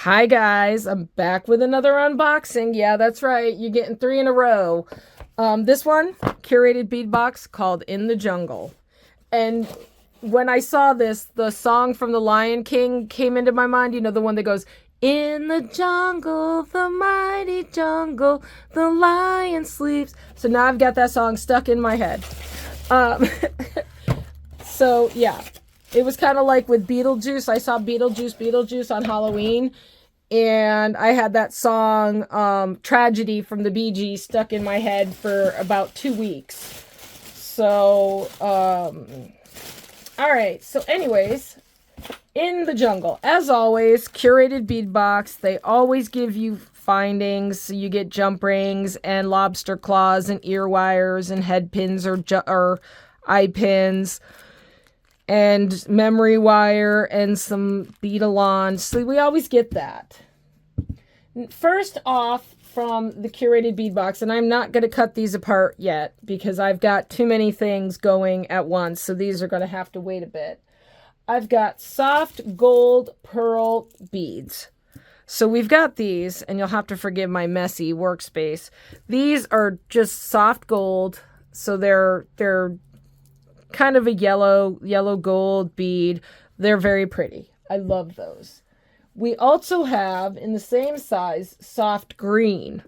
Hi guys, I'm back with another unboxing. Yeah, that's right. You're getting 3 in a row. This one, Curated Bead Box called In the Jungle. And when I saw this, the song from The Lion King came into my mind. You know, the one that goes, "In the jungle, the mighty jungle, the lion sleeps." So now I've got that song stuck in my head. Um, so yeah, it was kind of like with Beetlejuice. I saw Beetlejuice on Halloween, and I had that song, Tragedy from the Bee Gees, stuck in my head for about 2 weeks. So, all right. So anyways, In the Jungle, as always, Curated Bead Box. They always give you findings. So you get jump rings and lobster claws and ear wires and head pins or eye pins and memory wire and some beadalon. So we always get that. First off, from the Curated Bead Box, and I'm not going to cut these apart yet because I've got too many things going at once, so these are going to have to wait a bit. I've got soft gold pearl beads. So we've got these, and you'll have to forgive my messy workspace. These are just soft gold, so they're kind of a yellow gold bead. They're very pretty. I love those. We also have, in the same size, soft green.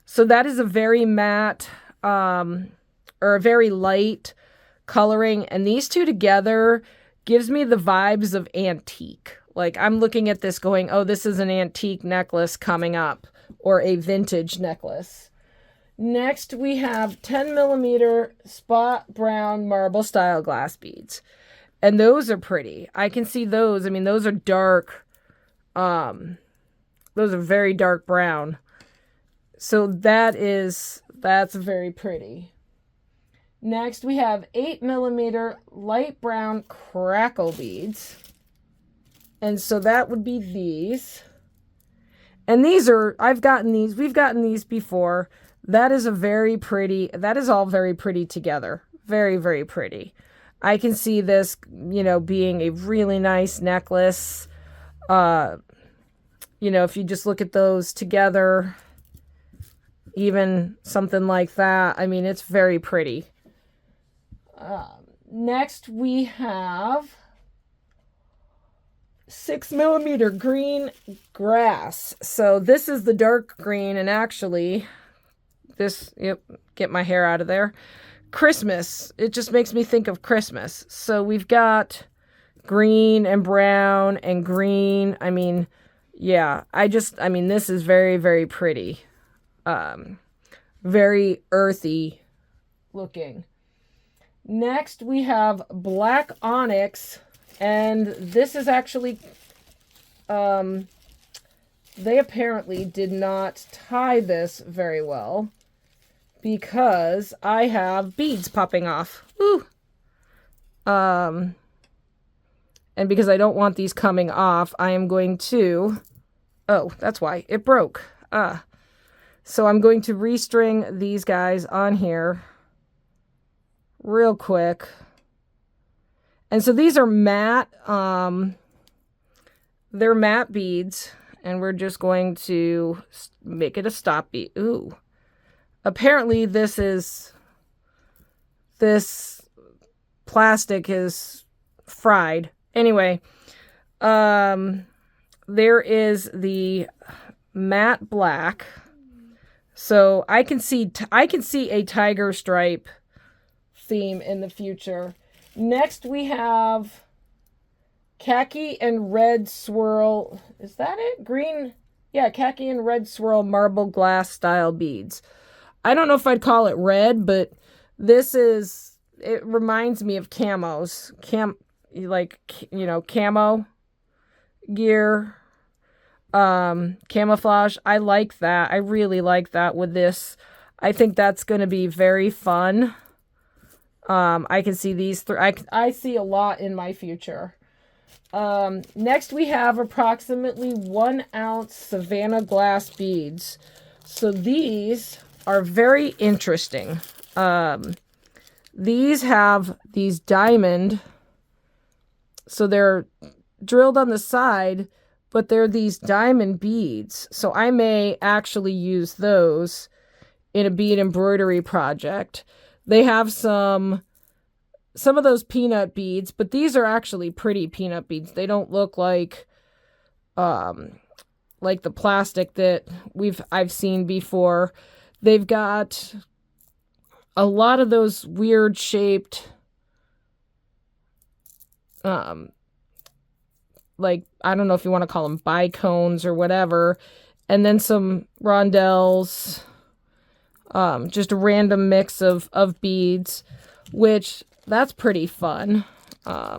So that is a very matte or a very light coloring. And these two together gives me the vibes of antique. Like, I'm looking at this going, oh, this is an antique necklace coming up, or a vintage necklace. Next, we have 10 millimeter spot brown marble style glass beads. And those are pretty. I can see those. I mean, those are dark. Those are very dark brown. So that's very pretty. Next, we have 8 millimeter light brown crackle beads. And so that would be these. And these are, we've gotten these before. That is all very pretty together. Very, very pretty. I can see this, being a really nice necklace. If you just look at those together, even something like that, I mean, it's very pretty. Next, we have 6 millimeter green grass. So this is the dark green, and actually, get my hair out of there. Christmas. It just makes me think of Christmas. So we've got green and brown and green. I mean, yeah, this is very, very pretty. Very earthy looking. Next, we have black onyx, and this is actually, they apparently did not tie this very well because I have beads popping off. Ooh. And because I don't want these coming off, I am going to, oh, that's why it broke. So I'm going to restring these guys on here real quick. And so these are matte, they're matte beads, and we're just going to make it a stop bead. Ooh. Apparently this plastic is fried. Anyway, there is the matte black. So I can see a tiger stripe theme in the future. Next, we have khaki and red swirl. Is that it? Green? Yeah, khaki and red swirl marble glass style beads. I don't know if I'd call it red, but it reminds me of camos. Camo gear, camouflage. I like that. I really like that with this. I think that's going to be very fun. I can see these three. I see a lot in my future. Next, we have approximately 1 ounce Savannah glass beads. So these are very interesting. These have these diamond. So they're drilled on the side, but they're these diamond beads. So I may actually use those in a bead embroidery project. They have some of those peanut beads, but these are actually pretty peanut beads. They don't look like the plastic that I've seen before. They've got a lot of those weird shaped like, I don't know if you want to call them bicones or whatever, and then some rondelles, just a random mix of beads, which that's pretty fun.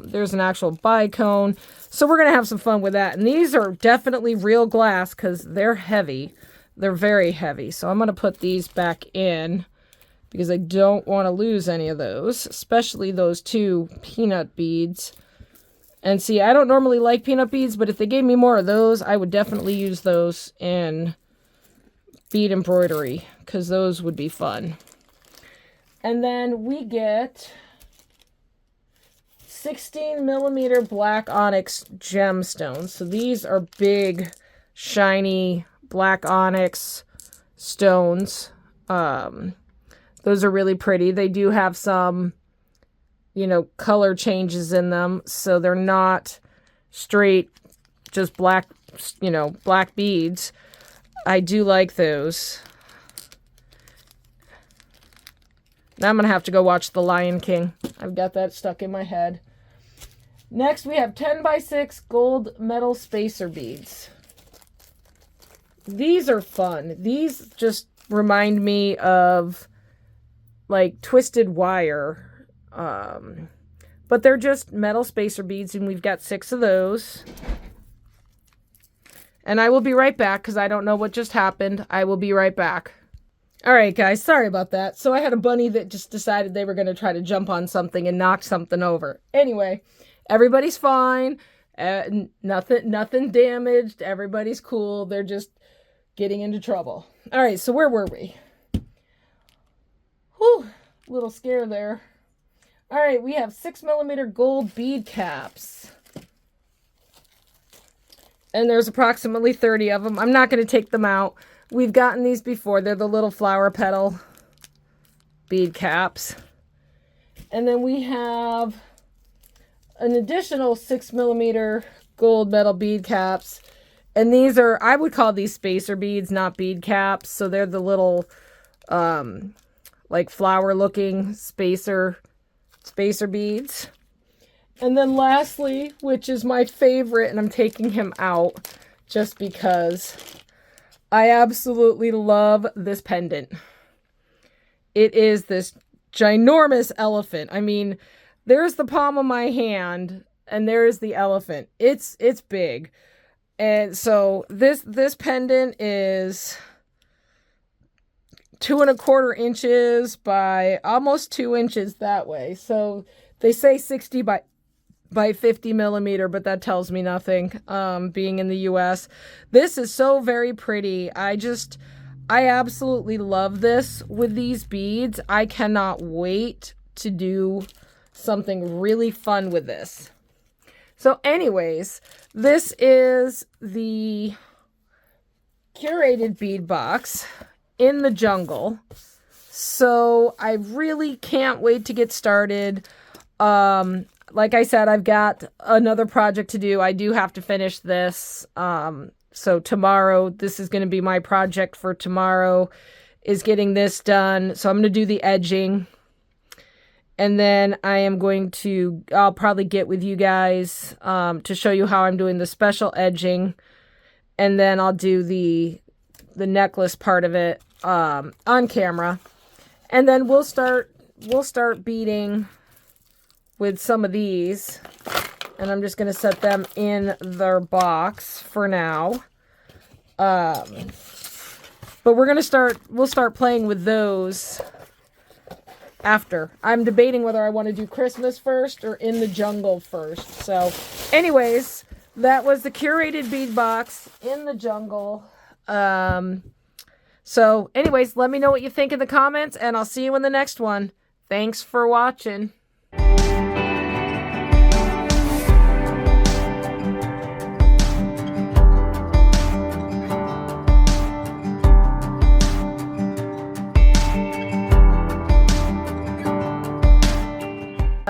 There's an actual bicone, so we're gonna have some fun with that. And these are definitely real glass because they're heavy. They're very heavy, so I'm gonna put these back in because I don't want to lose any of those, especially those two peanut beads. And see, I don't normally like peanut beads, but if they gave me more of those, I would definitely use those in bead embroidery because those would be fun. And then we get 16mm black onyx gemstones. So these are big, shiny black onyx stones. Those are really pretty. They do have some, color changes in them, so they're not straight just black, black beads. I do like those. Now I'm gonna have to go watch The Lion King. I've got that stuck in my head. Next we have 10x6 gold metal spacer beads. These are fun. These just remind me of like twisted wire. But they're just metal spacer beads, and we've got 6 of those. And I will be right back because I don't know what just happened. I will be right back. All right, guys, sorry about that. So I had a bunny that just decided they were going to try to jump on something and knock something over. Anyway, everybody's fine. Nothing damaged. Everybody's cool. They're just getting into trouble. All right, so where were we? Whew, little scare there. All right, we have 6mm gold bead caps. And there's approximately 30 of them. I'm not going to take them out. We've gotten these before. They're the little flower petal bead caps. And then we have an additional 6mm gold metal bead caps. And these are, I would call these spacer beads, not bead caps. So they're the little, like flower looking spacer beads. And then lastly, which is my favorite, and I'm taking him out just because I absolutely love this pendant. It is this ginormous elephant. I mean, there's the palm of my hand and there's the elephant. It's big. And so this pendant is 2¼ inches by almost 2 inches that way. So they say 60 by 50mm, but that tells me nothing, being in the US. This is so very pretty. I absolutely love this with these beads. I cannot wait to do something really fun with this. So anyways, this is the Curated Bead Box in the jungle. So I really can't wait to get started. Like I said, I've got another project to do. I do have to finish this. So tomorrow, this is going to be my project for tomorrow, is getting this done. So I'm going to do the edging. And then I'll probably get with you guys to show you how I'm doing the special edging. And then I'll do the necklace part of it on camera. And then we'll start beading with some of these, and I'm just going to set them in their box for now. But we'll start playing with those after. I'm debating whether I want to do Christmas first or in the jungle first. So anyways, that was the Curated Bead Box in the jungle. So anyways, let me know what you think in the comments, and I'll see you in the next one. Thanks for watching.